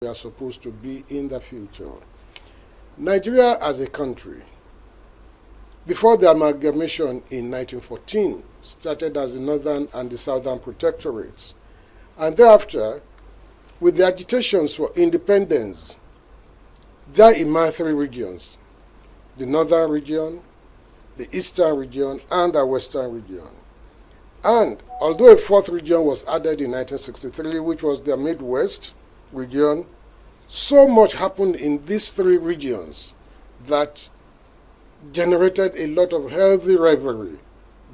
we are supposed to be in the future. Nigeria as a country, before the amalgamation in 1914, started as the Northern and the Southern Protectorates, and thereafter, with the agitations for independence, there emerged three regions: the Northern region, the Eastern region, and the Western region. And although a fourth region was added in 1963, which was the Midwest region, so much happened in these three regions that generated a lot of healthy rivalry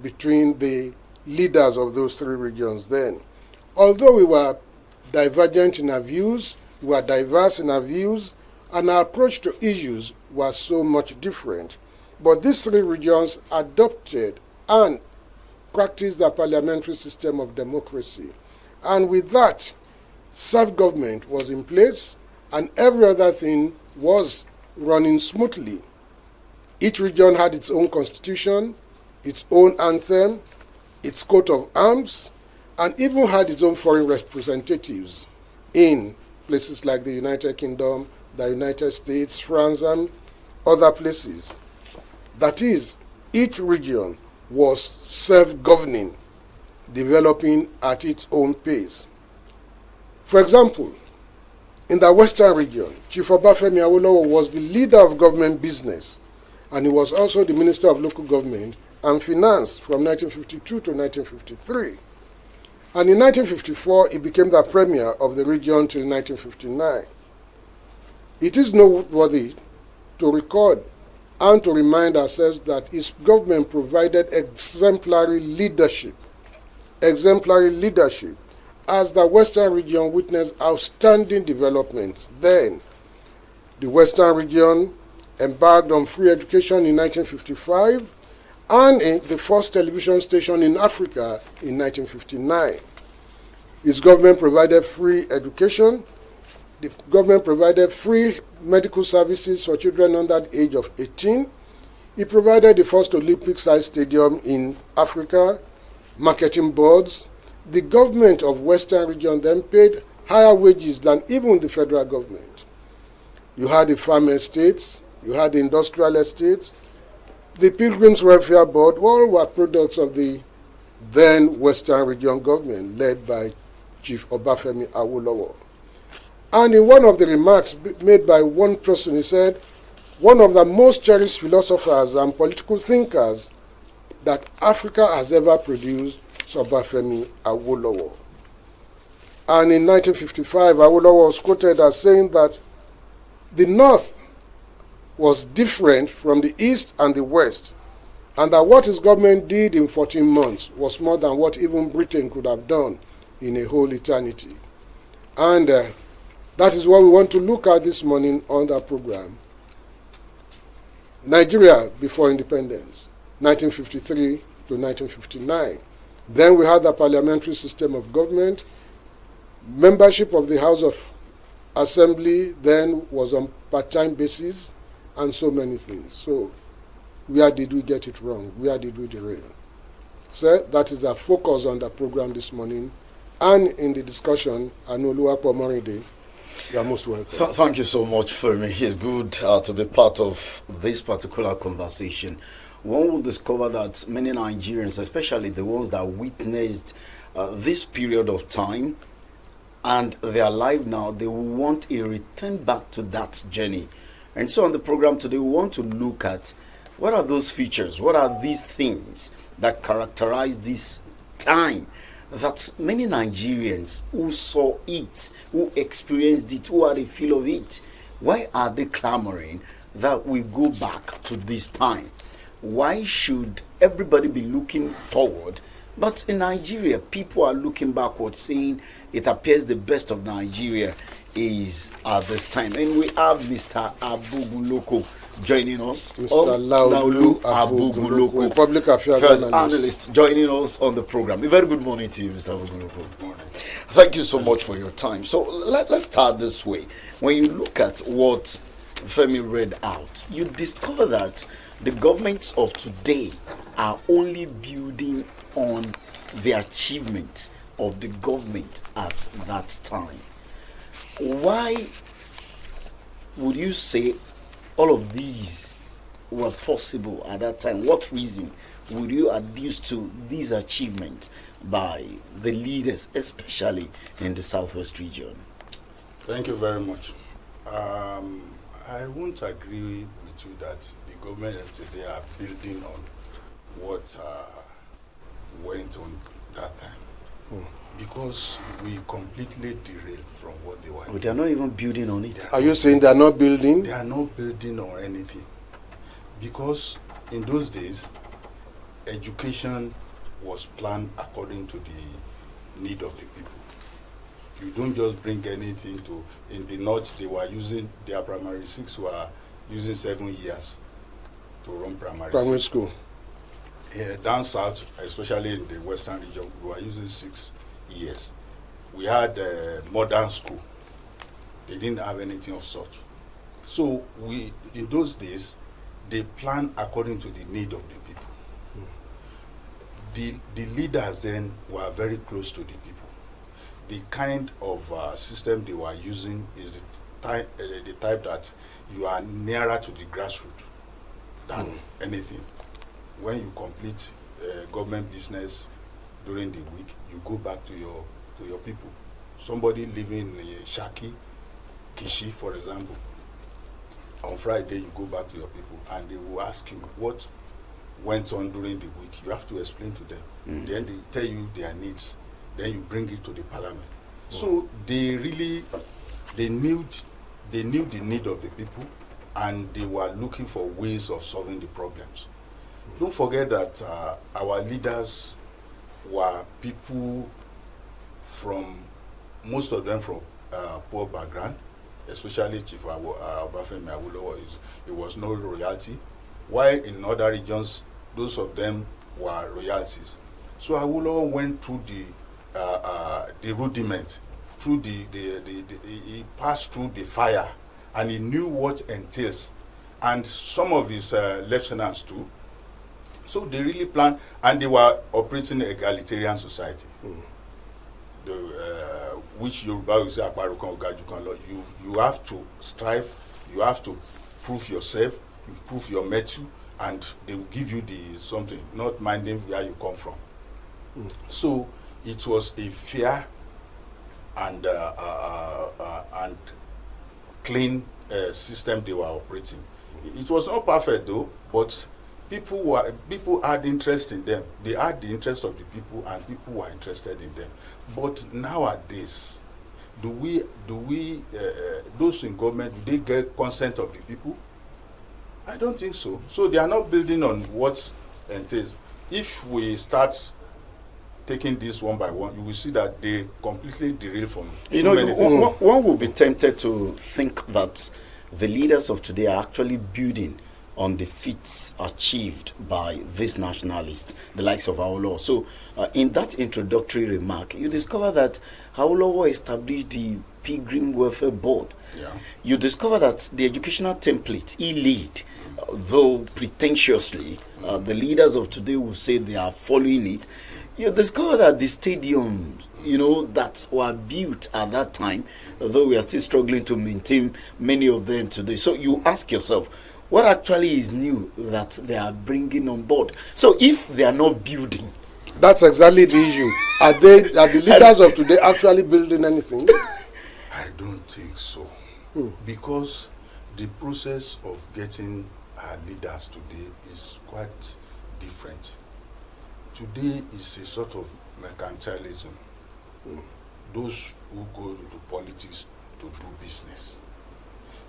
between the leaders of those three regions then. Although we were divergent in our views, we were diverse in our views, and our approach to issues was so much different. But these three regions adopted and practiced the parliamentary system of democracy. And with that, self-government was in place, and every other thing was running smoothly. Each region had its own constitution, its own anthem, its coat of arms, and even had its own foreign representatives in places like the United Kingdom, the United States, France, and other places. That is, each region was self-governing, developing at its own pace. For example, in the Western region, Chief Obafemi Awolowo was the leader of government business, and he was also the Minister of Local Government and Finance from 1952 to 1953. And in 1954, he became the Premier of the region till 1959. It is noteworthy to record and to remind ourselves that his government provided exemplary leadership, as the Western region witnessed outstanding developments. Then, the Western region embarked on free education in 1955 and the first television station in Africa in 1959. His government provided free education. The government provided free medical services for children under the age of 18. He provided the first Olympic-sized stadium in Africa, marketing boards. The government of Western region then paid higher wages than even the federal government. You had the farm estates, you had the industrial estates. The Pilgrims Welfare Board, all were products of the then Western region government led by Chief Obafemi Awolowo. And in one of the remarks made by one person, he said, one of the most cherished philosophers and political thinkers that Africa has ever produced is Obafemi Awolowo. And in 1955, Awolowo was quoted as saying that the North was different from the East and the West, and that what his government did in 14 months was more than what even Britain could have done in a whole eternity. And that is what we want to look at this morning on the program. Nigeria before independence, 1953 to 1959. Then we had the parliamentary system of government. Membership of the House of Assembly then was on part-time basis, and so many things. So where did we get it wrong? Where did we derail? So that is our focus on the program this morning. And in the discussion, Anoluwapo Morinde, you are most welcome. Thank you so much, Femi. It's good to be part of this particular conversation. One will discover that many Nigerians, especially the ones that witnessed this period of time, and they are alive now, they will want a return back to that journey. And so on the program today, we want to look at what are those features, what are these things that characterize this time that many Nigerians who saw it, who experienced it, who had a feel of it, why are they clamoring that we go back to this time? Why should everybody be looking forward? But in Nigeria, people are looking backward, saying it appears the best of Nigeria is at this time. And we have Mr. Abuguloko joining us. Mr. Laulu Abuguloko, Public Affairs Analyst, joining us on the program. A very good morning to you, Mr. Abuguloko. Thank you so much for your time. So let's start this way. When you look at what Femi read out, you discover that the governments of today are only building on the achievement of the government at that time. Why would you say all of these were possible at that time? What reason would you adduce to these achievements by the leaders, especially in the Southwest region? Thank you very much. I won't agree with you that the government of today are building on what went on that time. Because we completely derailed from what they were But they are not even building on it. Are you saying they are not building? They are not building on anything. Because in those days, education was planned according to the need of the people. You don't just bring anything to, in the north they were using, their primary six were using 7 years to run Primary school. Down south, especially in the western region, we were using 6 years. We had modern school. They didn't have anything of such. So we, in those days, they planned according to the need of the people. The leaders then were very close to the people. The kind of system they were using is the type that you are nearer to the grassroots than anything. When you complete government business during the week, you go back to your people. Somebody living in Shaki, Kishi, for example, on Friday you go back to your people and they will ask you what went on during the week. You have to explain to them. Then they tell you their needs. Then you bring it to the parliament. So they knew the need of the people, and they were looking for ways of solving the problems. Don't forget that our leaders were people from, most of them from poor background, especially Chief Obafemi Awolowo. He was no royalty, while in other regions, those of them were royalties. So Awolowo went through the rudiment, through he passed through the fire, and he knew what entails, and some of his lieutenants too. So they really planned, and they were operating an egalitarian society. Which Yoruba will say, you have to strive, you have to prove yourself, you prove your mettle, and they will give you the something, not minding where you come from. So it was a fair and clean system they were operating. It was not perfect though, but people had interest in them. They had the interest of the people, and people were interested in them. But nowadays, do we those in government, do they get consent of the people? I don't think so. So they are not building on what entails. If we start taking this one by one, you will see that they completely derail from one will be tempted to think that the leaders of today are actually building on the feats achieved by these nationalists, the likes of Awolowo. So, in that introductory remark, you discover that Awolowo established the Pilgrim Welfare Board. Yeah. You discover that the educational template he laid, though pretentiously, the leaders of today will say they are following it. You discover that the stadiums, that were built at that time, although we are still struggling to maintain many of them today. So you ask yourself, what actually is new that they are bringing on board? So if they are not building, that's exactly the issue. Are the leaders of today actually building anything? I don't think so. Because the process of getting our leaders today is quite different. Today is a sort of mercantilism. Those who go into politics to do business.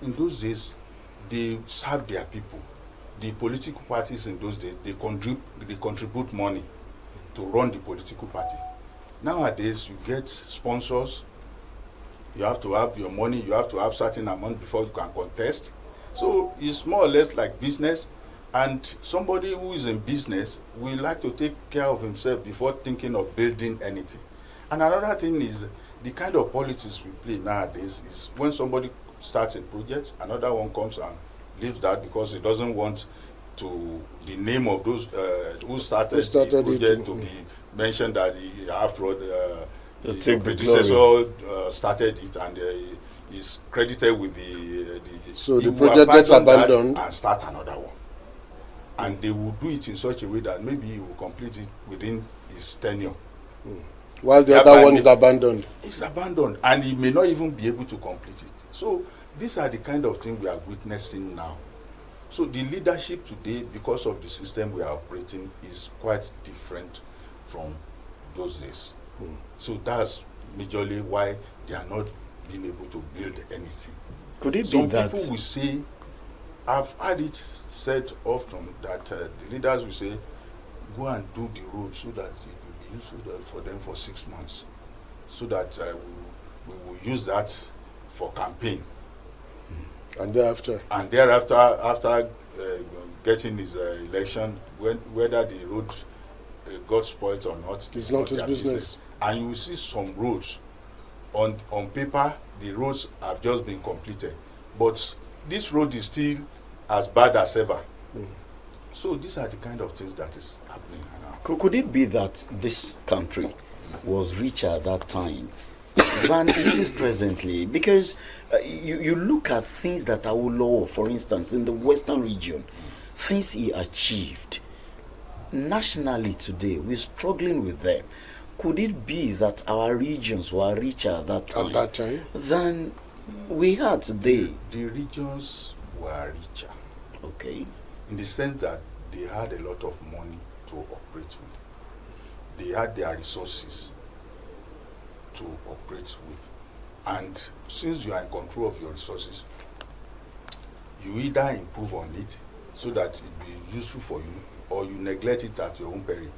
In those days, they serve their people. The political parties in those days, they contribute money to run the political party. Nowadays, you get sponsors. You have to have your money. You have to have certain amount before you can contest. So it's more or less like business. And somebody who is in business will like to take care of himself before thinking of building anything. And another thing is the kind of politics we play nowadays is when somebody starts a project, another one comes and leaves that because he doesn't want the name of those who started the project to be mentioned, that after all the predecessor started it, and is credited with the So he the will project gets abandon that abandoned. and start another one. And they will do it in such a way that maybe he will complete it within his tenure. While the Thereby other one is abandoned. It's abandoned, and he may not even be able to complete it. So these are the kind of things we are witnessing now. So the leadership today, because of the system we are operating, is quite different from those days. So that's majorly why they are not being able to build anything. Could it be Some that people will say, I've had it said often that the leaders will say, go and do the road so that it will be useful for them for 6 months, so that we will use that for campaign. And thereafter, And thereafter, after getting his election, whether the road got spoiled or not, it's not his their business. And you will see some roads, on paper, the roads have just been completed, but this road is still as bad as ever. So these are the kind of things that is happening now. could it be that this country was richer at that time than it is presently? Because you look at things that Awolowo, for instance, in the Western region, things he achieved nationally today, we're struggling with them. Could it be that our regions were richer at that time, than we are today? The regions were richer, Okay. in the sense that they had a lot of money to operate with. They had their resources to operate with. And since you are in control of your resources, you either improve on it so that it be useful for you, or you neglect it at your own peril.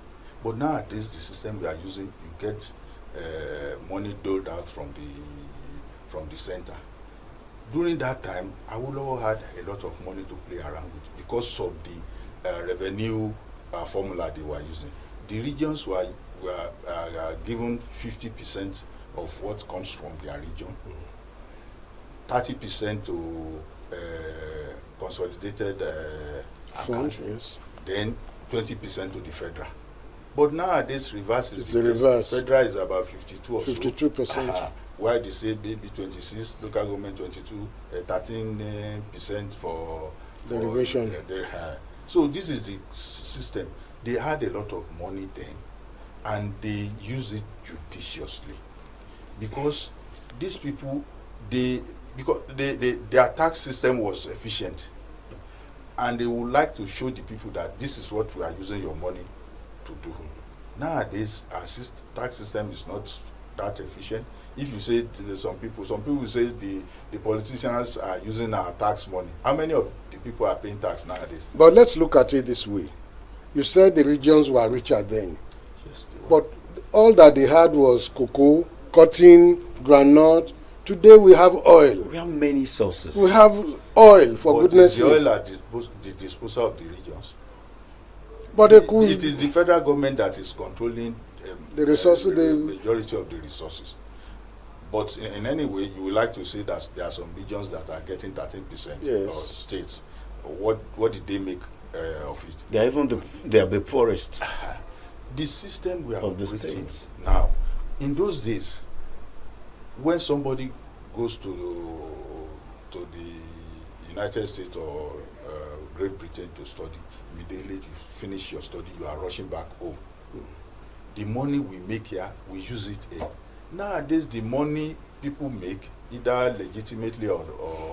But nowadays, the system we are using, you get money doled out from the center. During that time, Awolowo had a lot of money to play around with because of the revenue formula they were using. The regions were given 50% of what comes from their region, 30% to consolidated Fund, account, yes. then 20% to the federal. But nowadays, reverse is It's the the case. reverse. Federal is about 52 or so. 52%. Why they say maybe 26, local government 22, 13% for Derivation. So this is the system. They had a lot of money then, and they use it judiciously, because these people, their tax system was efficient, and they would like to show the people that this is what we are using your money to do. Nowadays, our tax system is not that efficient. If you say to some people say the politicians are using our tax money. How many of the people are paying tax nowadays? But let's look at it this way. You said the regions were richer then. Yes, they were. But all that they had was cocoa, cotton, granite. Today we have oil. We have many sources. We have oil, for But goodness is the sake. oil at the disposal of the regions? But they could. It is the federal government that is controlling The resources, the they- majority of the resources. But in any way, you would like to say that there are some regions that are getting 13%, Yes. or states. What did they make of it? They are the poorest. The system we are Of the operating states. now, in those days, when somebody goes to the United States or Great Britain to study, immediately you finish your study, you are rushing back home. The money we make here, we use it here. Nowadays, the money people make, either legitimately or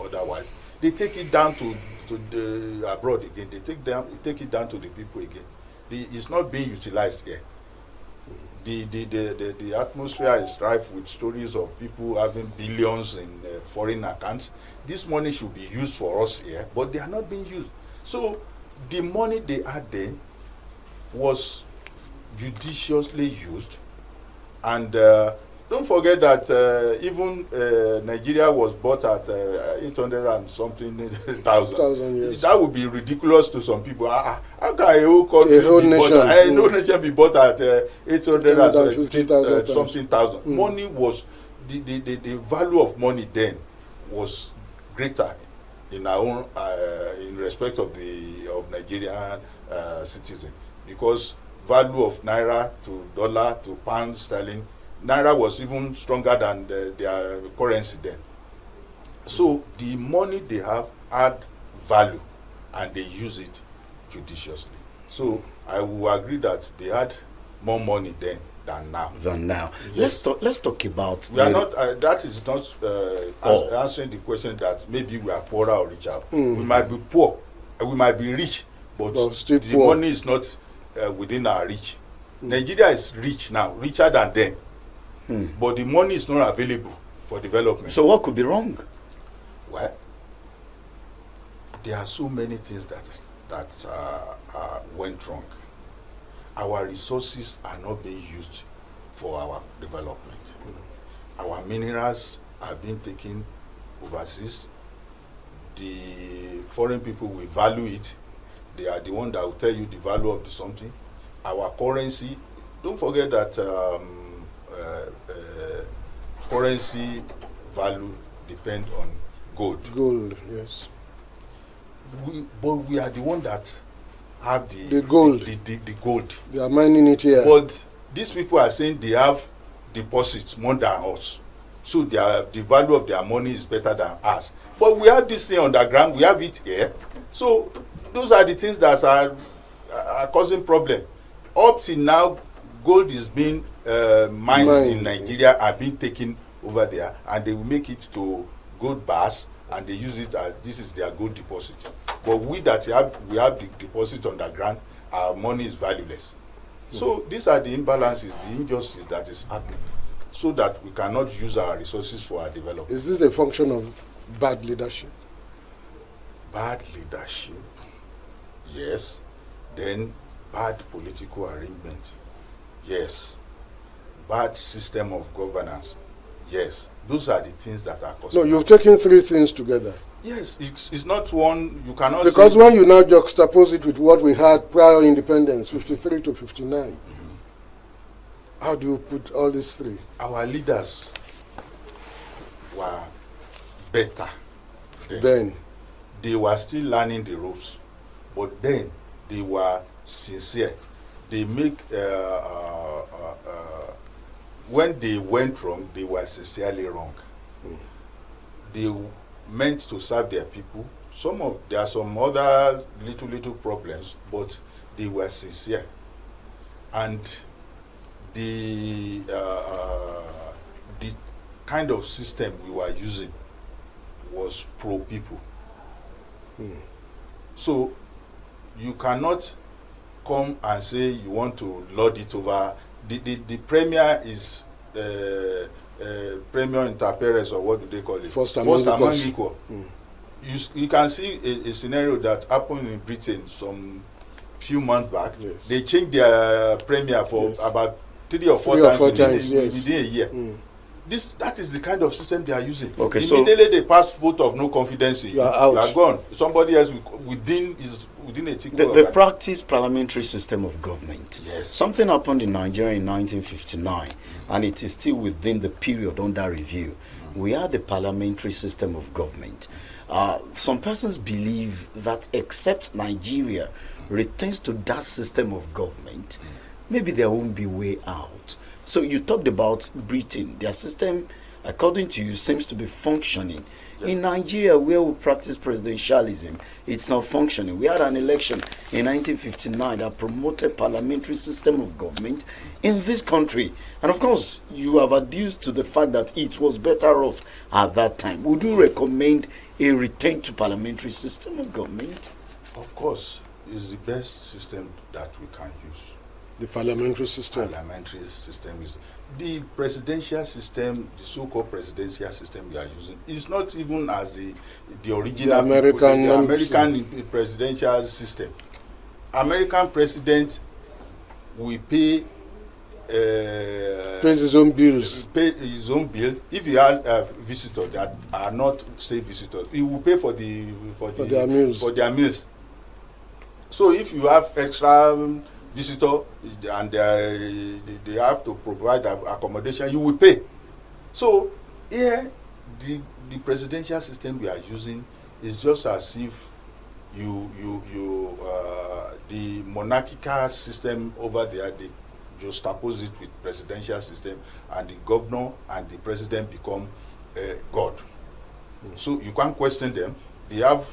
otherwise, they take it down to the abroad again. They take it down to the people again. It's not being utilized here. The atmosphere is rife with stories of people having billions in foreign accounts. This money should be used for us here, but they are not being used. So the money they had then was judiciously used, and don't forget that even Nigeria was bought at 800 and something thousand. Yes. That would be ridiculous to some people. How can a whole country A whole be bought nation. at, a whole nation be bought at 800 and 850,000 something thousand? Money was the value of money then was greater in our own in respect of Nigerian citizen, because value of naira to dollar to pound sterling, naira was even stronger than their currency then. So the money they have add value, and they use it judiciously. So I will agree that they had more money then than now. Yes. Let's talk about. We are not. That is not answering the question that maybe we are poorer or richer. We might be poor, we might be rich, but still the poor. money is not within our reach. Nigeria is rich now, richer than then, but the money is not available for development. So what could be wrong? Well, there are so many things that went wrong. Our resources are not being used for our development. Our minerals are being taken overseas. The foreign people will value it. They are the one that will tell you the value of the something. Our currency, don't forget that currency value depend on gold. Gold, yes. But we are the one that have The gold. The gold. They are mining it here. But these people are saying they have deposits more than us. So the value of their money is better than us. But we have this thing underground, we have it here. So those are the things that are causing problem. Up till now, gold is being mined in Nigeria and being taken over there, and they will make it to gold bars, and they use it as this is their gold deposit. But we have the deposit underground, our money is valueless. So these are the imbalances, the injustice that is happening, so that we cannot use our resources for our development. Is this a function of bad leadership? Bad leadership, yes. Then bad political arrangement, yes. Bad system of governance, yes. Those are the things that are causing. No, you've taken three things together. Yes, it's not one, you cannot Because say, when you now juxtapose it with what we had prior independence, 53 to 59, how do you put all these three? our leaders were better Then, they were still learning the ropes, but then they were sincere. They make when they went wrong, they were sincerely wrong. They meant to serve their people. There are some other little problems, but they were sincere. And the kind of system we were using was pro people. So you cannot come and say you want to lord it over. The premier is premier inter pares, or what do they call it? First among equal. You can see a scenario that happened in Britain some few months back. Yes. They changed their premier for about three or four times within a year. That is the kind of system they are using. Okay, immediately they pass vote of no confidence in you. You are out. You are gone. Somebody else within a tick. The practiced parliamentary system of government. Yes. Something happened in Nigeria in 1959, and it is still within the period under review. We had a parliamentary system of government. Some persons believe that except Nigeria returns to that system of government, maybe there won't be way out. So you talked about Britain. Their system, according to you, seems to be functioning. Yeah. In Nigeria, where we practice presidentialism, it's not functioning. We had an election in 1959 that promoted parliamentary system of government in this country. And of course, you have adduced to the fact that it was better off at that time. Would you recommend a return to parliamentary system of government? Of course, it's the best system that we can use. the parliamentary system. Parliamentary system is the presidential system, the so-called presidential system we are using. Is not even as the original American presidential system. American president will pay. Pays his own bills. Pay his own bill. If you have visitors that are not state visitors, he will pay for their meals. So if you have extra visitor and they have to provide accommodation, you will pay. So here, the presidential system we are using is just as if the monarchical system over there, they juxtapose it with presidential system, and the governor and the president become God. So you can't question them. They have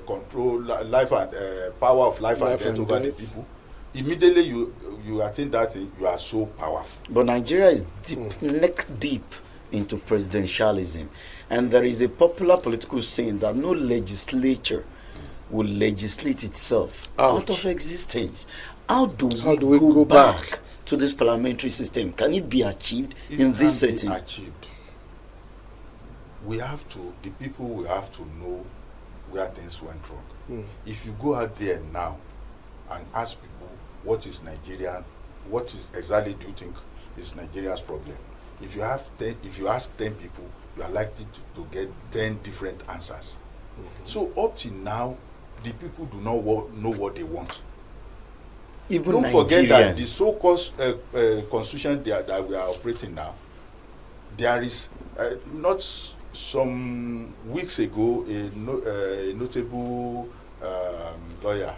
control, life and power of life and death over the people. Immediately you attain that thing, you are so powerful. But Nigeria is deep, neck deep into presidentialism. And there is a popular political saying that no legislature will legislate itself out of existence. How do we go back to this parliamentary system? Can it be achieved in this setting? Achieved. We have to, the people will have to know where things went wrong. If you go out there now and ask people what is Nigerian, what is exactly do you think is Nigeria's problem? If you ask 10 people, you are likely to get 10 different answers. So up till now, the people do not know what they want. Even don't Nigerians. Forget that the so-called constitution that we are operating now, there is not some weeks ago a notable lawyer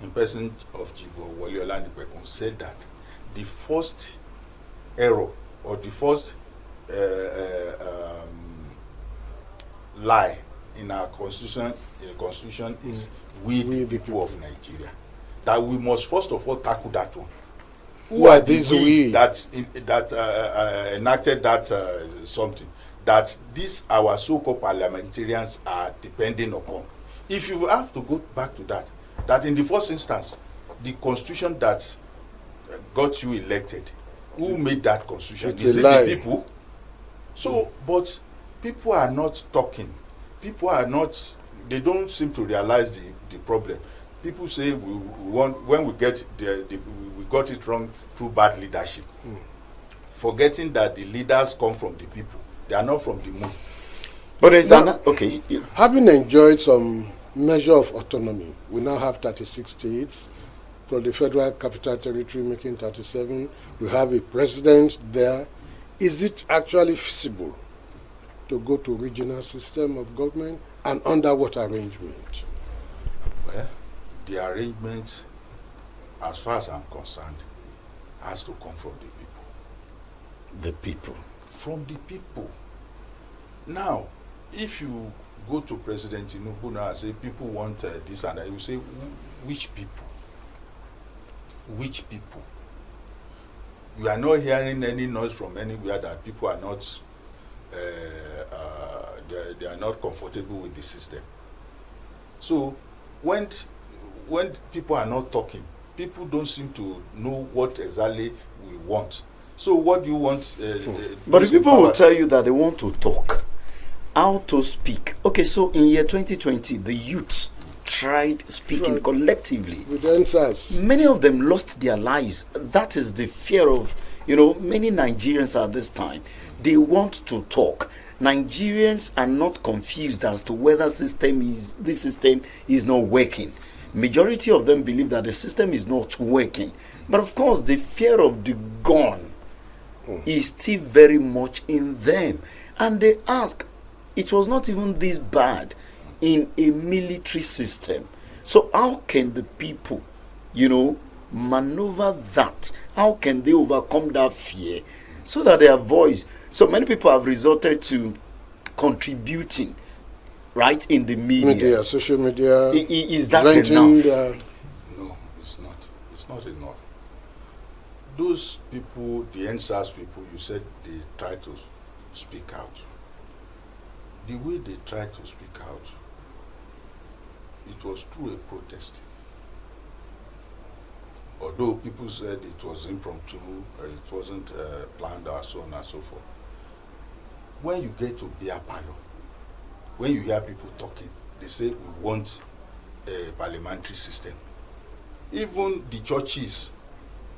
in person of Jibo Wole Olanipekun said that the first error or the first lie in our constitution is we the people of Nigeria, that we must first of all tackle that one. Who are these we that enacted that something that these our so-called parliamentarians are depending upon? If you have to go back to that in the first instance, the constitution that got you elected, who made that constitution? Is it the people? So, but people are not talking. People are not, they don't seem to realize the problem. People say we want, when we get we got it wrong through bad leadership. Forgetting that the leaders come from the people. They are not from the moon. But is okay. Having enjoyed some measure of autonomy, we now have 36 states, from the Federal Capital Territory making 37. We have a president there. Is it actually feasible to go to regional system of government, and under what arrangement? Well, the arrangement, as far as I'm concerned, has to come from the people. The people. From the people. Now, if you go to President Tinubu now and say people want this and that, you say, which people? Which people? You are not hearing any noise from anywhere that people are not they are not comfortable with the system. So when people are not talking, people don't seem to know what exactly we want. So what do you want? But if people will tell you that they want to talk, how to speak. Okay, so in year 2020, the youth tried speaking collectively. With answers. Many of them lost their lives. That is the fear of, many Nigerians at this time. They want to talk. Nigerians are not confused as to whether this system is not working. Majority of them believe that the system is not working. But of course, the fear of the gun is still very much in them. And they ask, it was not even this bad in a military system. So how can the people, maneuver that? How can they overcome that fear so that their voice? So many people have resorted to contributing, right, in the media. Social media. Is that enough? No, it's not. It's not enough. Those people, the NSAS people, you said they try to speak out. The way they tried to speak out, it was through a protest. Although people said it was impromptu, it wasn't planned, or so on and so forth. When you get to beer parlor, when you hear people talking, they say we want a parliamentary system. Even the churches,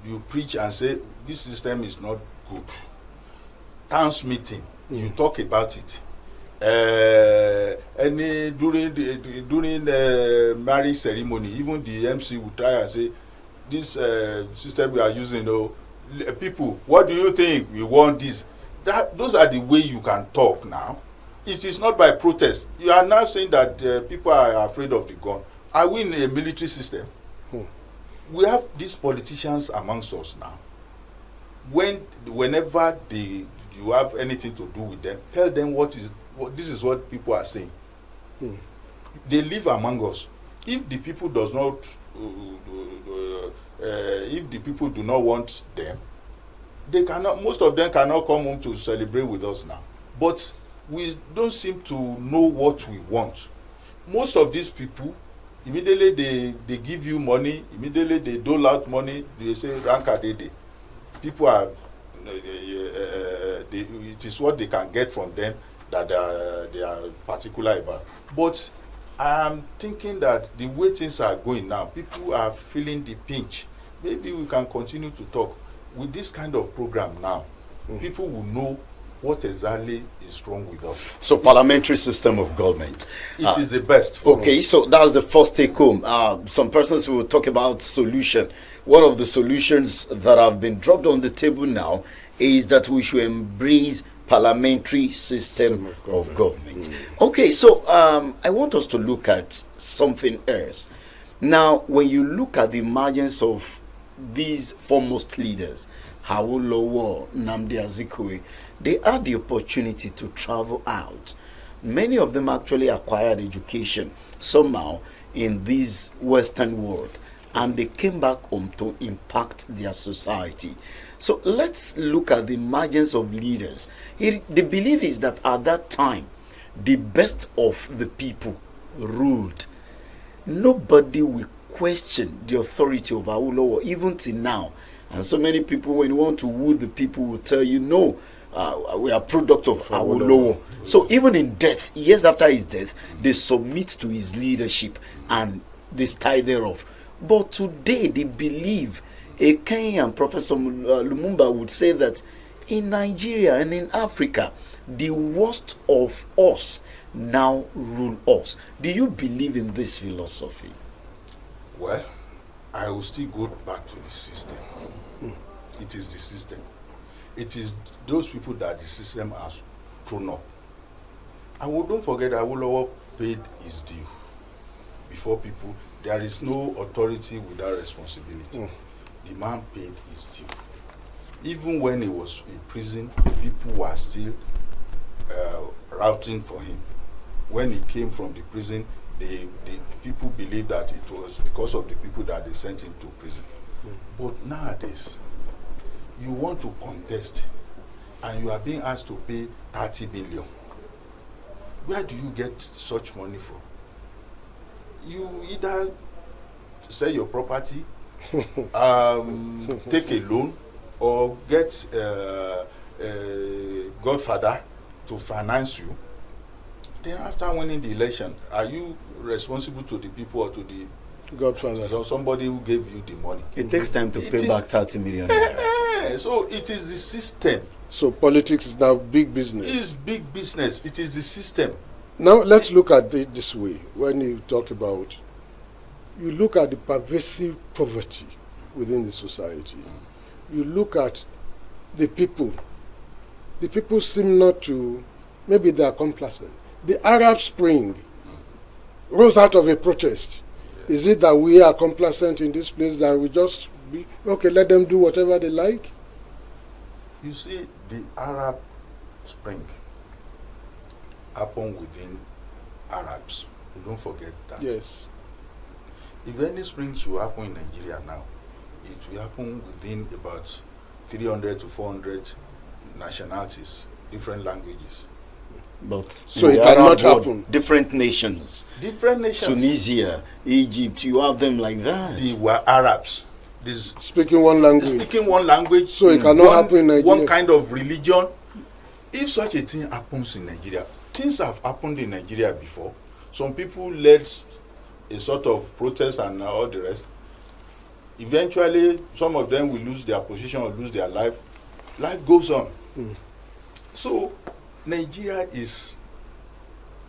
you preach and say this system is not good. Town's meeting, you talk about it. During the marriage ceremony, even the MC will try and say, this system we are using, people, what do you think? We want this. Those are the way you can talk now. It is not by protest. You are now saying that people are afraid of the gun. Are we in a military system? We have these politicians amongst us now. Whenever you have anything to do with them, tell them what this is what people are saying. Hmm. They live among us. If the people does not, if the people do not want them, they cannot. Most of them cannot come home to celebrate with us now. But we don't seem to know what we want. Most of these people, immediately they give you money. Immediately they dole out money. They say ranka dede. People are. It is what they can get from them that they are particular about. But I am thinking that the way things are going now, people are feeling the pinch. Maybe we can continue to talk with this kind of program now. People will know what exactly is wrong with us. So parliamentary system of government. It is the best for Okay, us. so that's the first take home. Some persons will talk about solution. One of the solutions that have been dropped on the table now is that we should embrace parliamentary system of government. Okay, so I want us to look at something else. Now, when you look at the emergence of these foremost leaders, Awolowo, Nnamdi Azikiwe, they had the opportunity to travel out. Many of them actually acquired education somehow in this Western world, and they came back home to impact their society. So let's look at the emergence of leaders. The belief is that at that time, the best of the people ruled. Nobody will question the authority of Awolowo, even till now. And so many people, when you want to woo the people, will tell you, no, we are product of Awolowo. So even in death, years after his death, they submit to his leadership and the style thereof. But today, they believe, a Kenyan Professor Lumumba would say that in Nigeria and in Africa, the worst of us now rule us. Do you believe in this philosophy? Well, I will still go back to the system. It is the system. It is those people that the system has thrown up. And don't forget that Awolowo paid his due before people. There is no authority without responsibility. The man paid his due. Even when he was in prison, people were still routing for him. When he came from the prison, the people believed that it was because of the people that they sent him to prison. But nowadays, you want to contest and you are being asked to pay 30 billion. Where do you get such money from? You either sell your property, take a loan, or get a godfather to finance you. Then after winning the election, are you responsible to the people or to the Godfather? somebody who gave you the money? It takes time to pay back 30 million. So it is the system. So politics is now big business. It is big business. It is the system. Now let's look at it this way. When you talk about, you look at the pervasive poverty within the society. You look at the people. The people seem not to, maybe they are complacent. The Arab Spring rose out of a protest. Is it that we are complacent in this place, that we just be, okay, let them do whatever they like? You see, the Arab Spring happened within Arabs. Don't forget that. Yes. If any spring should happen in Nigeria now, it will happen within about 300 to 400 nationalities, different languages. But So in it the cannot Arab world, happen. Different nations, Different nations. Tunisia, Egypt, you have them like that. They were Arabs. This Speaking one language. speaking one language. So it cannot happen in Nigeria. One kind of religion. If such a thing happens in Nigeria, things have happened in Nigeria before. Some people led a sort of protest and all the rest. Eventually, some of them will lose their position or lose their life. Life goes on. So, Nigeria is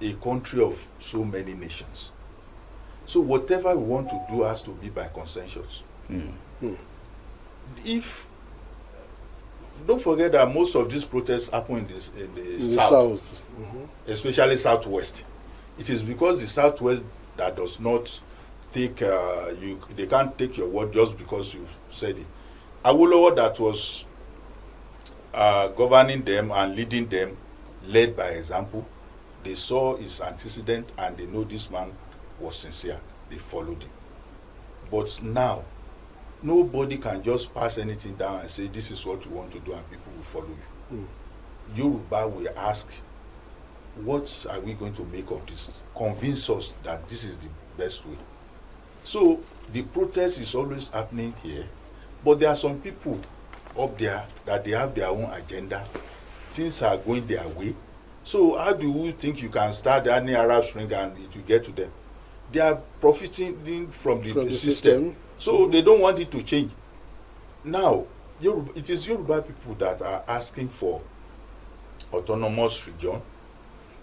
a country of so many nations. So, whatever we want to do has to be by consensus. If don't forget that most of these protests happen in the south, especially southwest. It is because the southwest that does not take they can't take your word just because you said it. Awolowo, that was governing them and leading them, led by example. They saw his antecedent and they know this man was sincere. They followed him. But now, nobody can just pass anything down and say this is what you want to do and people will follow you. Yoruba will ask, what are we going to make of this? Convince us that this is the best way. So the protest is always happening here, but there are some people up there that they have their own agenda. Things are going their way. So how do you think you can start any Arab Spring and it will get to them? They are profiting from the system. So they don't want it to change. Now, it is Yoruba people that are asking for autonomous region.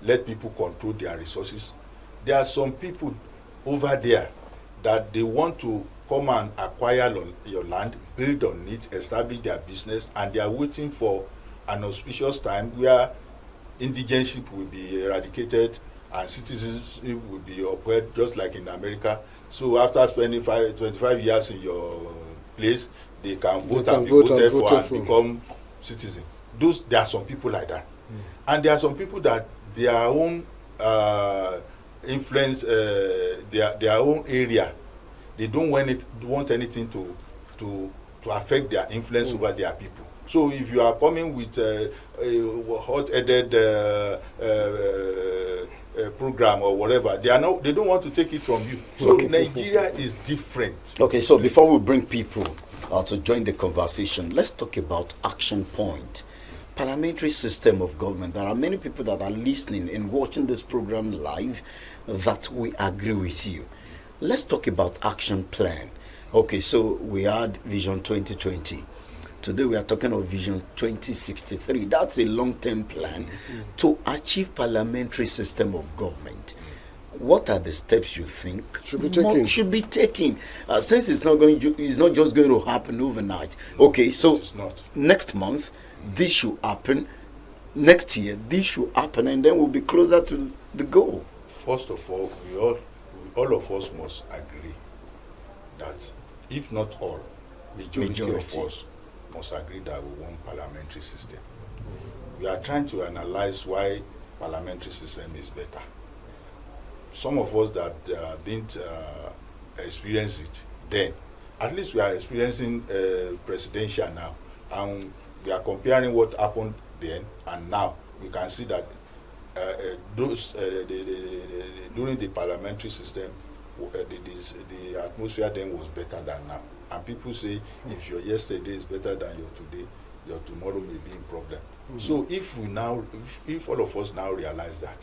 Let people control their resources. There are some people over there that they want to come and acquire your land, build on it, establish their business, and they are waiting for an auspicious time where indigenship will be eradicated and citizenship will be upheld, just like in America. So after spending 25 years in your place, they can vote and be voted for and become citizen. There are some people like that. And there are some people that their own influence, their own area, they don't want anything to affect their influence over their people. So if you are coming with a hot-headed program or whatever, they don't want to take it from you. So Nigeria is different. Okay, so before we bring people to join the conversation, let's talk about action point. Parliamentary system of government. There are many people that are listening and watching this program live that we agree with you. Let's talk about action plan. Okay, so we had Vision 2020. Today we are talking of Vision 2063. That's a long-term plan to achieve parliamentary system of government. What are the steps you think should be taken? Since it's not just going to happen overnight. Okay, so next month this should happen. Next year this should happen, and then we'll be closer to the goal. First of all, all of us must agree that, if not all, majority of us must agree that we want parliamentary system. We are trying to analyze why parliamentary system is better. Some of us that didn't experience it then, at least we are experiencing presidential now, and we are comparing what happened then and now. We can see that during the parliamentary system, the atmosphere then was better than now. And people say, if your yesterday is better than your today, your tomorrow may be in problem. So if all of us now realize that,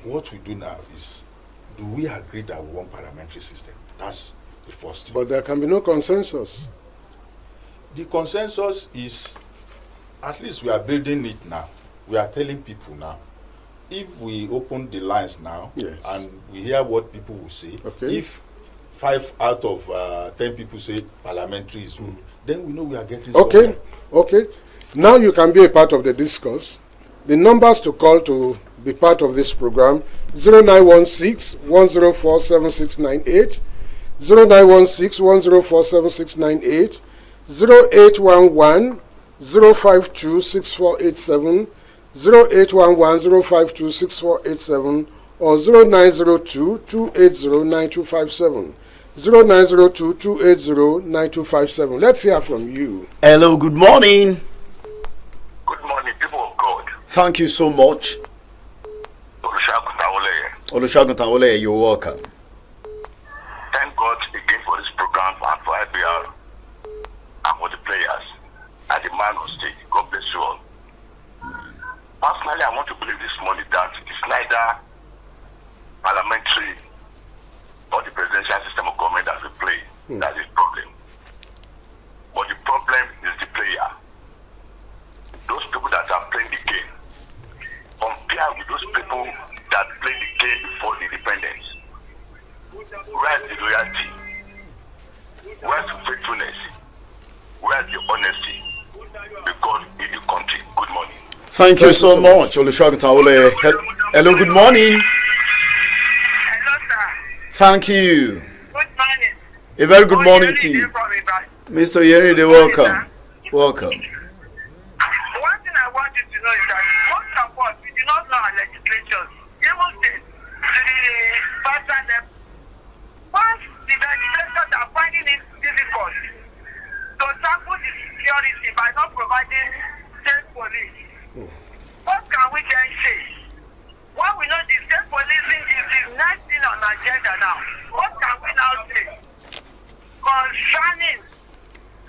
what we do now is, do we agree that we want parliamentary system? That's the first thing. But there can be no consensus. The consensus is, at least we are building it now. We are telling people now. If we open the lines now, and we hear what people will say, if 5 out of 10 people say parliamentary is good, then we know we are getting somewhere. Okay. Now you can be a part of the discourse. The numbers to call to be part of this program: 0916-104-7698, 0916-104-7698, 0811-052-6487, 0811-052-6487, or 0902-280-9257. 0902-280-9257. Let's hear from you. Hello, good morning. Good morning, people of God. Thank you so much. Olusegun Taole, you're welcome. Thank God again for this program and for IBR and for the players and the man on stage. God bless you all. Personally, I want to believe this morning that it's neither parliamentary or the presidential system of government that we play. That's the problem. But the problem is the player. Those people that are playing the game, compared with those people that played the game before the independence. Where's the loyalty? Where's the faithfulness? Where's the honesty? Because in the country. Good morning. Thank you so much, Olusegun Taole. Hello, good morning. Hello, sir. Thank you. Good morning. A very good morning to you. Mr. Yeride, welcome. Welcome. One thing I want you to know is that most of us, we do not know our legislatures. finding it difficult to tackle the security by not providing state police. What can we then say? What we know the state policing is the next thing on the agenda now. What can we now say concerning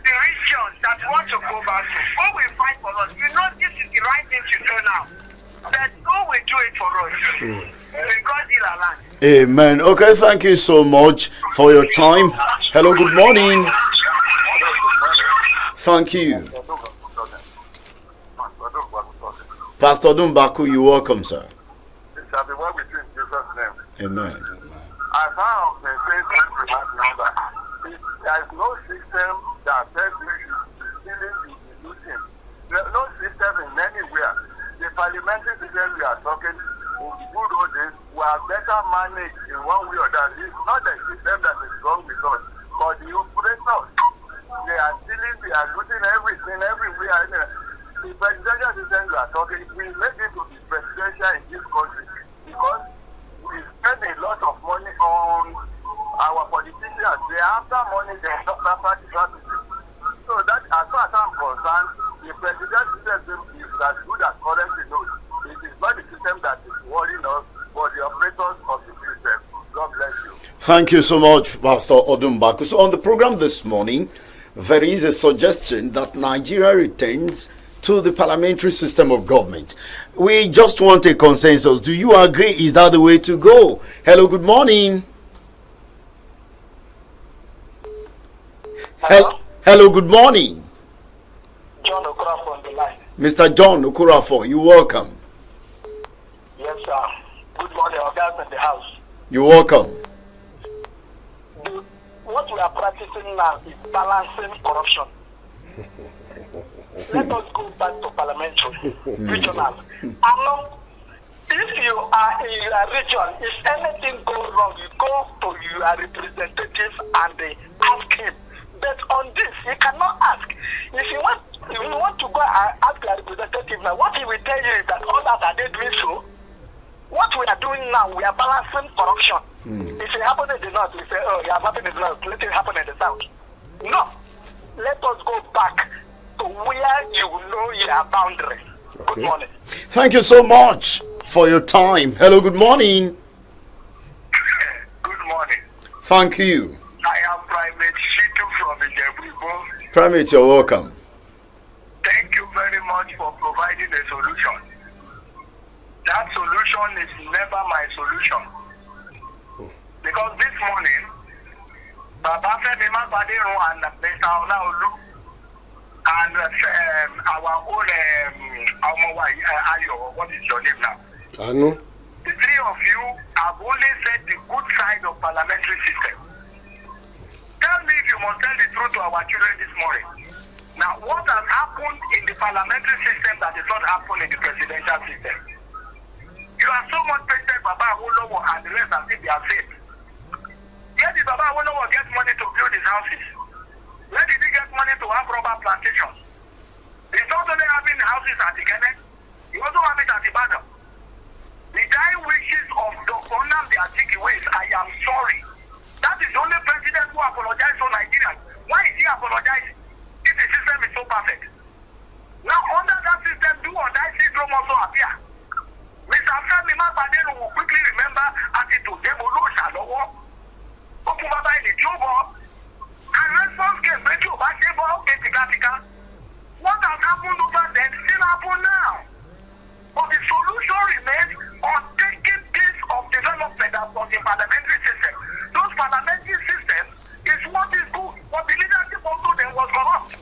the regions that want to go back to? Who will fight for us? You know this is the right thing to do now. But who will do it for us? Because it's a land. Amen. Okay, thank you so much for your time. Hello, good morning. Thank you. Pastor Dumbaku, you're welcome, sir. It shall be well with you in Jesus' name. Amen. As I have been saying since the last number, there is no system that says we should be stealing the looting. No system in anywhere. The parliamentary system we are talking in the good old days were better managed in one way or the other. It's not the system that is wrong with us, but the operators. They are stealing, they are looting everything, everywhere. The presidential system we are talking, we make it to be presidential in this country because we spend a lot of money on our politicians. They are after money, they are not after strategy. So that, as far as I'm concerned, the presidential system is as good as currently knows. It is not the system that is worrying us, but the operators of the system. God bless you. Thank you so much, Pastor Odumbaku. So on the program this morning, there is a suggestion that Nigeria returns to the parliamentary system of government. We just want a consensus. Do you agree? Is that the way to go? Hello, good morning. Hello, good morning. John Okurafo on the line. Mr. John Okurafo, you're welcome. Yes, sir. Good morning, our guys in the house. You're welcome. What we are practicing now is balancing corruption. Let us go back to parliamentary, regional. If you are in your region, if anything goes wrong, you go to your representative and they ask him. But on this, you cannot ask. If you want to go and ask your representative now, what he will tell you is that others are they doing so. What we are doing now, we are balancing corruption. If it happens in the north, we say, oh, it has happened in the north, let it happen in the south. No. Let us go back to where you know your boundary. Okay. Good morning. Thank you so much for your time. Hello, good morning. Good morning. Thank you. I am Private Shitu from Ijebu. Primate, you're welcome. Thank you very much for providing a solution. That solution is never my solution. Because this morning, Baba Femi Magbadero and Mr. Olaolu and our own Ayo, what is your name now? Anu. The three of you have only said the good side of parliamentary system. Tell me if you must tell the truth to our children this morning. Now, what has happened in the parliamentary system that is not happening in the presidential system? You are so much painted Baba Awolowo and the rest as if they are safe. Where did Baba Awolowo get money to build his houses? Where did he get money to have rubber plantations? He's not only having houses at Ikene, he also has it at Ibadan. The dying wishes of Dr. Nnamdi Azikiwe is, I am sorry. That is the only president who apologized to Nigerians. Why is he apologizing if the system is so perfect? Now, under that system, do or die syndrome also appear. Mr. Femi Magbadero will quickly remember Atito Debolo Shalowo, Okubaba in the Jobo, and response came, Bejo Bashebo, Etigatika. What has happened over then still happen now. But the solution remains on taking piece of development that was in parliamentary system. Those parliamentary systems is what is good, but the leadership also then was corrupt.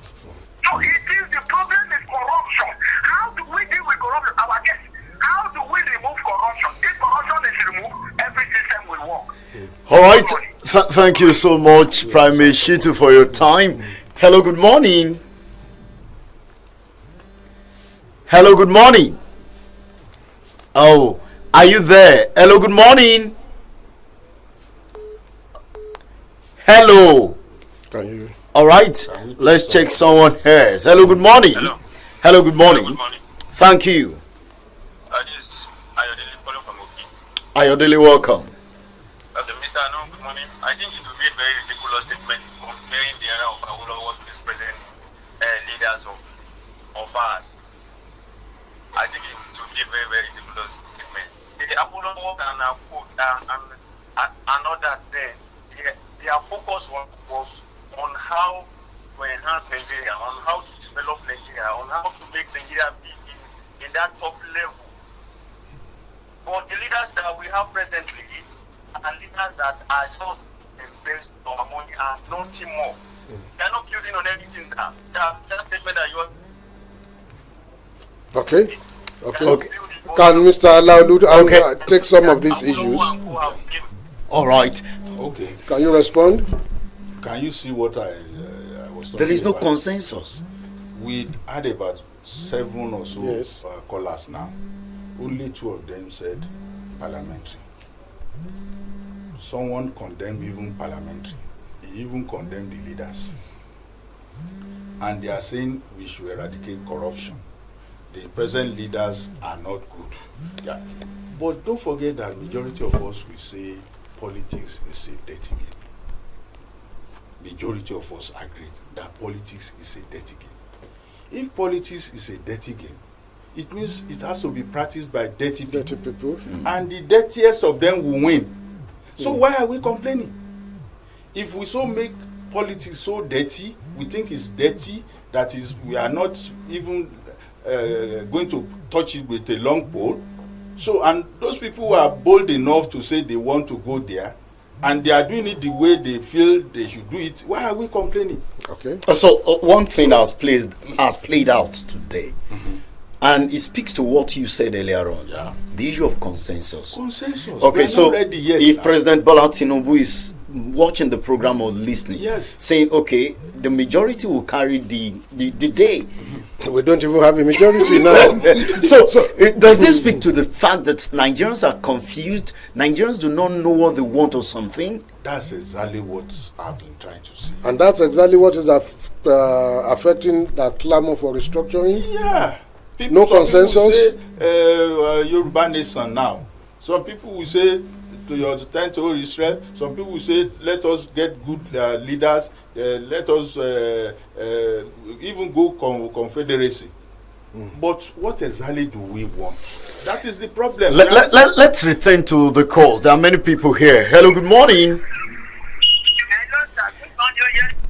So it is the problem is corruption. How do we deal with corruption? Our guest. How do we remove corruption? If corruption is removed, every system will work. All right. Thank you so much, Primate Shitu, for your time. Hello, good morning. Hello, good morning. Oh, are you there? Hello, good morning. Hello. Can you? All right. Let's check someone else. Hello, good morning. Hello. Hello, good morning. Hello, good morning. Thank you. This is Ayodele calling from Oki. Ayodele, welcome. Mr. Anu, good morning. I think it will be a very ridiculous statement for fast. I think it would be a very, very ridiculous statement. The Apollo and others there, their focus was on how to enhance Nigeria, on how to develop Nigeria, on how to make Nigeria be in that top level. But the leaders that we have presently are leaders that are just invest our money and nothing more. They are not building on anything. That statement that you are. Okay. Can Mr. Alaudu take some of these issues? All right. Okay. Can you respond? Can you see what I was talking There is no about? consensus. We had about 7 or so Yes. callers now. Only 2 of them said parliamentary. Someone condemned even parliamentary. He even condemned the leaders. And they are saying we should eradicate corruption. The present leaders are not good. Yeah. But don't forget that majority of us will say politics is a dirty game. Majority of us agree that politics is a dirty game. If politics is a dirty game, it means it has to be practiced by dirty people. And the dirtiest of them will win. So why are we complaining? If we so make politics so dirty, we think it's dirty, that is, we are not even going to touch it with a long pole. So, and those people who are bold enough to say they want to go there, and they are doing it the way they feel they should do it, why are we complaining? Okay. So one thing has played out today, and it speaks to what you said earlier on. Yeah. The issue of consensus. Consensus. Okay, We are so not ready yet if now. President Bola Tinubu is watching the program or listening, Yes. saying, okay, the majority will carry the day. We don't even have a majority now. So does this speak to the fact that Nigerians are confused? Nigerians do not know what they want or something? That's exactly what I've been trying to say. And that's exactly what is affecting that clamor for restructuring. Yeah. No some consensus? People say Yoruba nation now. Some people will say to your time to Israel. Some people will say let us get good leaders. Let us even go confederacy. But what exactly do we want? That is the problem. Let's return to the calls. There are many people here. Hello, good morning.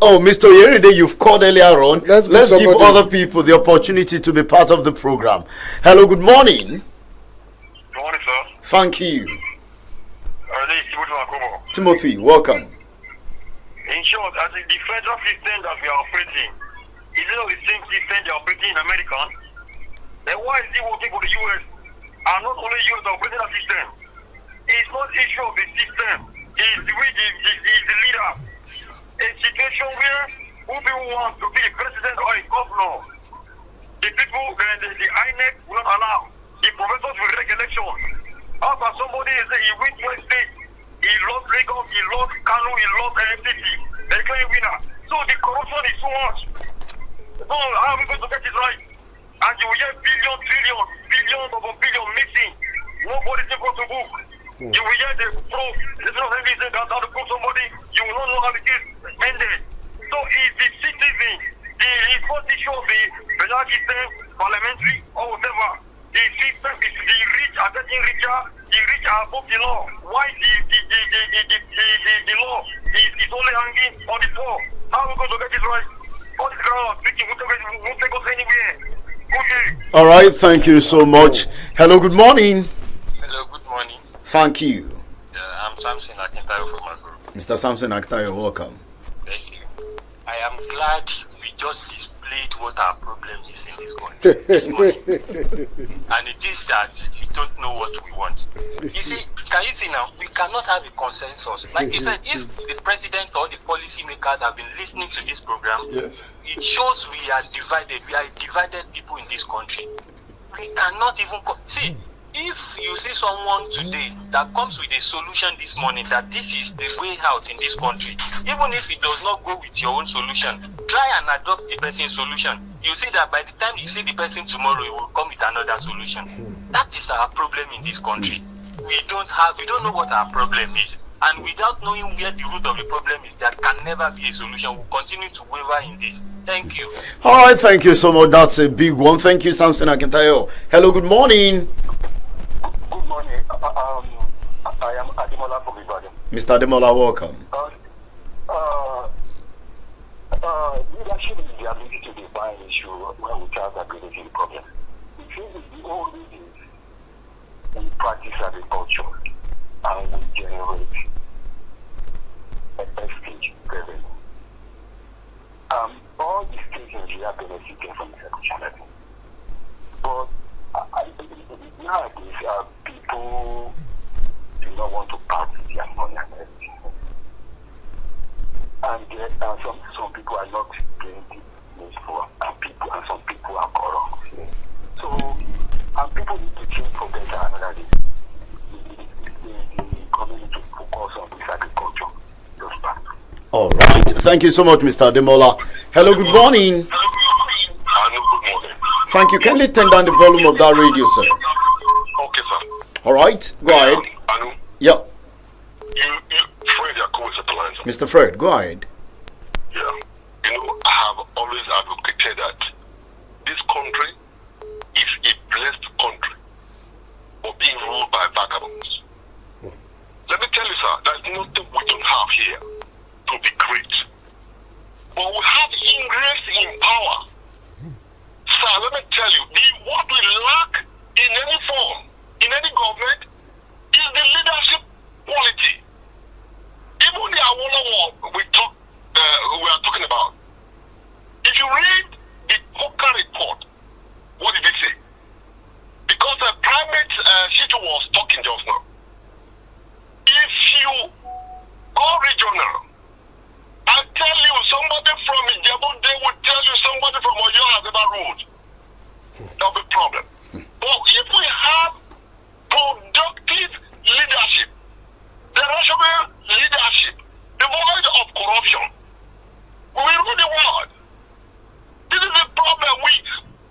Oh, Mr. Yeride, you've called earlier on. Let's give somebody- other people the opportunity to be part of the program. Hello, good morning. Good morning, sir. Thank you. This is Timothy Makobo. Timothy, welcome. In short, as in the federal system that we are operating, is it not the same system they are operating in America? Then why is it working for the US? And not only US are operating a system. It's not the issue of the system. It's the way the leader. A situation where who people want to be a president or a governor, the people, the INEC will not allow. The professors will take election. After somebody is he wins one state, he lost Lagos, he lost Kano, he lost FCT, they claim winner. So the corruption is too much. So how are we going to get it right? And you will hear billions, trillions, billions of a billion missing. Nobody is able to book. You will hear the proof. There's no reason that how to prove somebody. You will not know how the case ended. So it's the citizen, the first issue of the federal system, parliamentary or whatever. The system is the rich are getting richer, the rich are above the law. Why the law is only hanging on the poor? How are we going to get it right? All this crowd speaking won't take us anywhere. Okay. All right, thank you so much. Hello, good morning. Hello, good morning. Thank you. I'm Samson Akintayo from Agro. Mr. Samson Aktayo, welcome. Thank you. I am glad we just displayed what our problem is in this country this morning. And it is that we don't know what we want. You see, can you see now? We cannot have a consensus. Like you said, if the president or the policy makers have been listening to this program, Yes. it shows we are divided. We are divided people in this country. We cannot even see. If you see someone today that comes with a solution this morning that this is the way out in this country, even if it does not go with your own solution, try and adopt the person's solution. You see that by the time you see the person tomorrow, he will come with another solution. That is our problem in this country. We don't know what our problem is. And without knowing where the root of the problem is, there can never be a solution. We'll continue to waver in this. Thank you. All right, thank you so much. That's a big one. Thank you, Samson Akintayo. Hello, good morning. Good morning. I am Ademola from Ibadan. Mr. Ademola, welcome. Leadership is the ability to define issue when we have ability to the problem. If you the only is we practice agriculture and we generate exchange revenue. All the states in Nigeria benefiting from this agriculture. But nowadays, people do not want to part with their money and everything. And some people are not doing this for, and some people are corrupt. So, and people need to change for better another day. The community to focus on this agriculture. Just back. All right. Thank you so much, Mr. Ademola. Hello, good morning. Good morning. Thank you. Kindly turn down the volume of that radio, sir. Okay, sir. All right. Go ahead. Anu, Yeah. Fred Yakubu is at the line, sir. Mr. Fred, go ahead. Yeah. I have always advocated that this country is a blessed country for being ruled by vagabonds. Let me tell you, sir, there's nothing we don't have here to be great. But we have ingress in power. Sir, let me tell you, what we lack in any form, in any government, is the leadership quality. Even the Awolowo we are talking about. If you read the Coker report, what did it say? Because the private Shitu was talking just now. If you go regional, I tell you, somebody from Ijebu, they will tell you somebody from Oyo has ever ruled. That'll be a problem. But if we have productive leadership, the rational leadership, devoid of corruption, we will rule the world. This is the problem.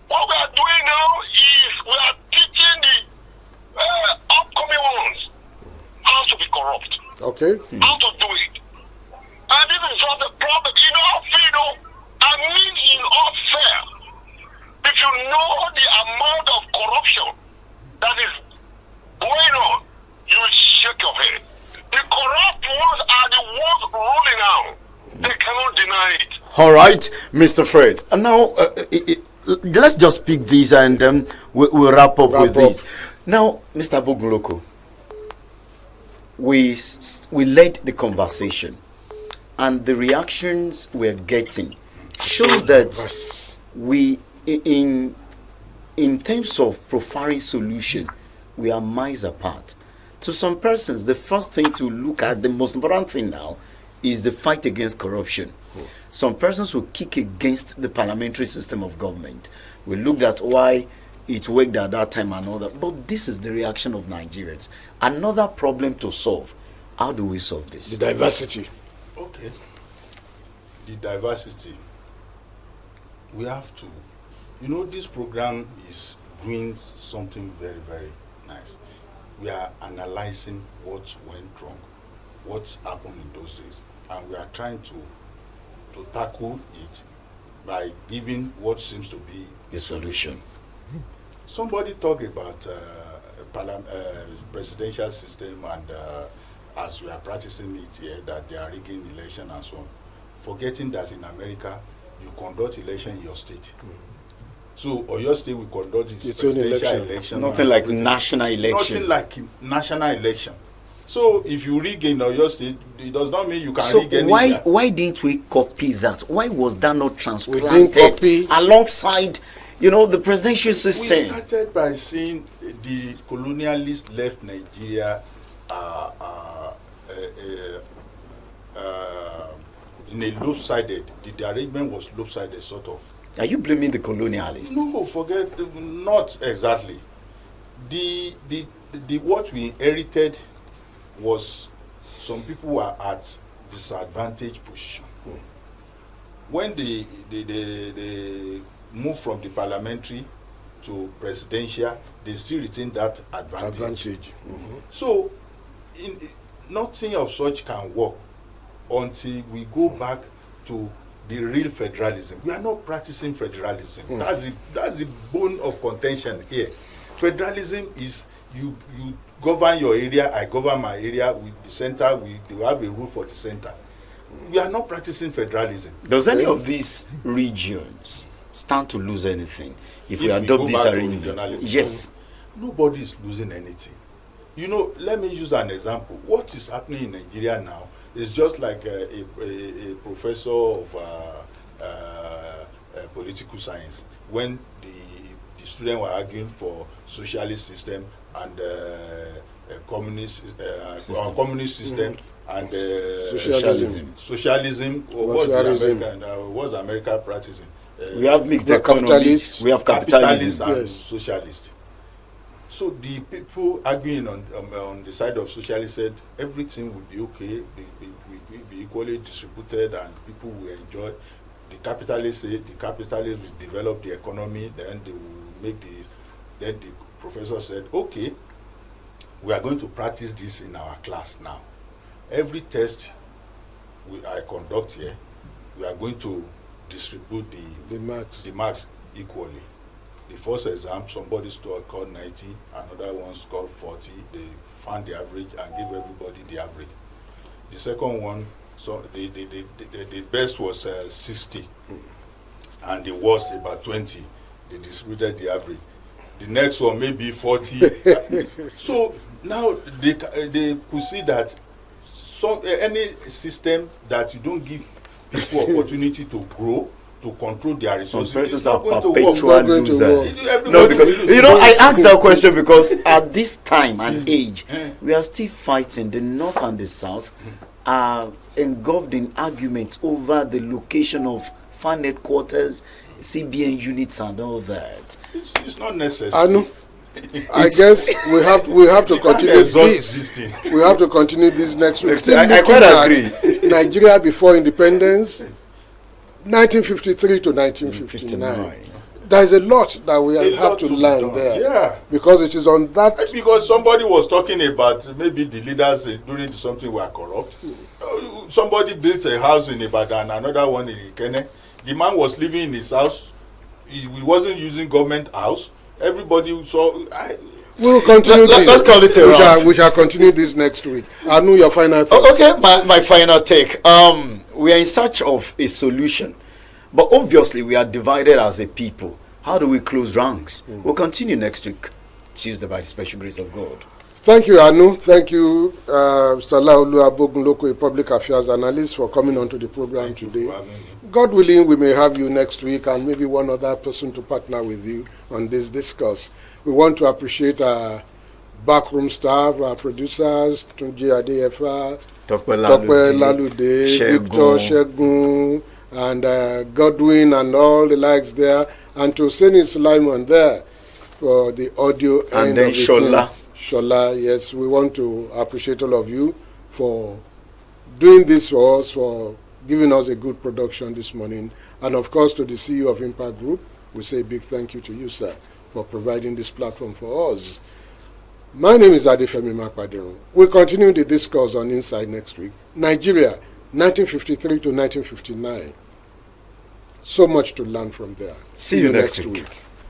What we are doing now is we are teaching the upcoming ones how to be corrupt. Okay. How to do it. And this is not the problem. In all freedom, I mean in all fair. If you know the amount of corruption that is going on, you will shake your head. The corrupt ones are the ones ruling now. They cannot deny it. All right, Mr. Fred. And now, let's just pick these and we'll wrap up with this. Now, Mr. Boguloko, we led the conversation, and the reactions we're getting shows that we, in terms of profiling solution, we are miles apart. To some persons, the first thing to look at, the most important thing now, is the fight against corruption. Some persons will kick against the parliamentary system of government. We looked at why it worked at that time and all that. But this is the reaction of Nigerians. Another problem to solve. How do we solve this? The diversity. Okay. The diversity. We have to. This program is doing something very, very nice. We are analyzing what went wrong, what happened in those days, and we are trying to tackle it by giving what seems to be The solution. Somebody talked about presidential system and as we are practicing it here, that they are rigging election and so on, forgetting that in America you conduct election in your state. So Oyo State will conduct its presidential election. Nothing like national election. Nothing like national election. So if you rig in Oyo State, it does not mean you can So rig anywhere. why didn't we copy that? Why was that not We transplanted didn't copy. alongside, the presidential system? We started by saying the colonialists left Nigeria in a lopsided. The arrangement was lopsided, sort of. Are you blaming the colonialists? No, forget, not exactly. The what we inherited was some people were at disadvantaged position. When they moved from the parliamentary to presidential, they still retain that advantage. Advantage. So nothing of such can work until we go back to the real federalism. We are not practicing federalism. That's the bone of contention here. Federalism is you govern your area, I govern my area, with the center, we have a rule for the center. We are not practicing federalism. Does any of these regions stand to lose anything if we adopt this arrangement? Yes. Nobody is losing anything. You know, let me use an example. What is happening in Nigeria now is just like a professor of political science, when the students were arguing for socialist system and communist system and socialism. What's America practicing? We have mixed economy. We have capitalism and socialist. So the people arguing on the side of socialists said everything would be okay, be equally distributed, and people will enjoy. The capitalists say the capitalists will develop the economy, then they will make this. Then the professor said, okay, we are going to practice this in our class now. Every test I conduct here, we are going to distribute the marks equally. The first exam, somebody scored 90, another one scored 40. They found the average and gave everybody the average. The second one, so the best was 60, and the worst about 20. They distributed the average. The next one maybe 40. So now they could see that any system that you don't give people opportunity to grow, to control their resources. Some persons are perpetual losers. No, because I asked that question because at this time and age, we are still fighting. The North and the South are engulfed in arguments over the location of fan headquarters, CBN units, and all that. It's not necessary. I guess we have to continue this. We have to continue this next week. I quite agree. Nigeria before independence, 1953 to 1959. There is a lot that we have to learn there. Yeah. Because it is on that. Because somebody was talking about maybe the leaders during something were corrupt. Somebody built a house in Ibadan, another one in Ikene. The man was living in his house. He wasn't using government house. Everybody saw. We will continue this. Let's call it a wrap. We shall continue this next week. I know your final thoughts. Okay, my final take. We are in search of a solution, but obviously we are divided as a people. How do we close ranks? We'll continue next week, Tuesday, by the special grace of God. Thank you, Anu. Thank you, Mr. Laolu Abogunloko, a public affairs analyst, for coming onto the program today. God willing, we may have you next week and maybe one other person to partner with you on this discourse. We want to appreciate our backroom staff, our producers, Tunji Adeyefa, Tope Lalude, Victor Shegun, and Godwin and all the likes there, and to Seni Sulaiman there for the audio and then Shola. Shola, yes, we want to appreciate all of you for doing this for us, for giving us a good production this morning. And of course, to the CEO of Impact Group, we say a big thank you to you, sir, for providing this platform for us. My name is Adefemi Makwadero. We'll continue the discourse on Inside next week. Nigeria, 1953 to 1959. So much to learn from there. See you next week.